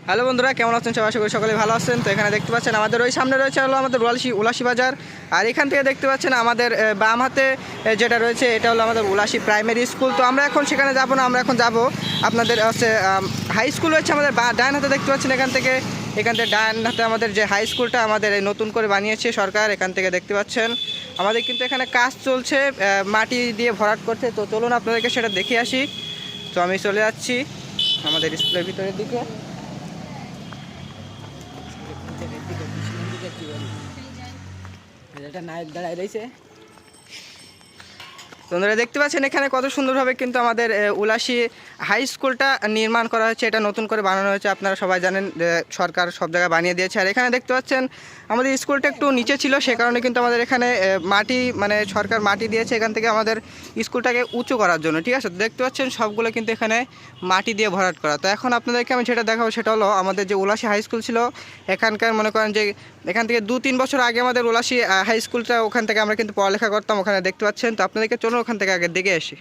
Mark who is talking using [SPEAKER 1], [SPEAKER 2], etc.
[SPEAKER 1] Hello বন্ধুরা, কেমন আছেন সবাই? আশা করি সকলে ভালো আছেন। তো এখানে দেখতে পাচ্ছেন আমাদের ওই সামনে রয়েছে হলো আমাদের উলাসী বাজার। আর এখান থেকে দেখতে পাচ্ছেন আমাদের বাম হাতে যেটা রয়েছে এটা হলো আমাদের উলাসী প্রাইমারি স্কুল। তো আমরা এখন সেখানে যাব না, আমরা এখন যাব আপনাদের হচ্ছে হাই স্কুল রয়েছে আমাদের ডান হাতে দেখতে পাচ্ছেন। এখান থেকে ডান হাতে আমাদের যে হাই স্কুলটা আমাদের এই নতুন করে বানিয়েছে সরকার, এখান থেকে দেখতে পাচ্ছেন আমাদের কিন্তু এখানে কাজ চলছে, মাটি দিয়ে ভরাট করছে। তো চলুন আপনাদেরকে সেটা দেখে আসি। তো আমি চলে যাচ্ছি আমাদের স্কুলের ভিতরের দিকে। নায়ক দাঁড়ায় রয়েছে। তোমরা দেখতে পাচ্ছেন এখানে কত সুন্দরভাবে কিন্তু আমাদের উলাসী হাই স্কুলটা নির্মাণ করা হয়েছে। এটা নতুন করে বানানো হয়েছে, আপনারা সবাই জানেন সরকার সব জায়গায় বানিয়ে দিয়েছে। আর এখানে দেখতে পাচ্ছেন আমাদের স্কুলটা একটু নিচে ছিল, সে কারণে কিন্তু আমাদের এখানে মাটি সরকার মাটি দিয়েছে এখান থেকে আমাদের স্কুলটাকে উঁচু করার জন্য। ঠিক আছে, দেখতে পাচ্ছেন সবগুলো কিন্তু এখানে মাটি দিয়ে ভরাট করা। তো এখন আপনাদেরকে আমি যেটা দেখাবো সেটা হলো আমাদের যে উলাসী হাই স্কুল ছিল এখানকার, মনে করেন যে এখান থেকে 2-3 বছর আগে আমাদের উলাসী হাই স্কুলটা, ওখান থেকে আমরা কিন্তু পড়ালেখা করতাম ওখানে দেখতে পাচ্ছেন। তো আপনাদেরকে চলুন ওখান থেকে আগে দেখে আসি।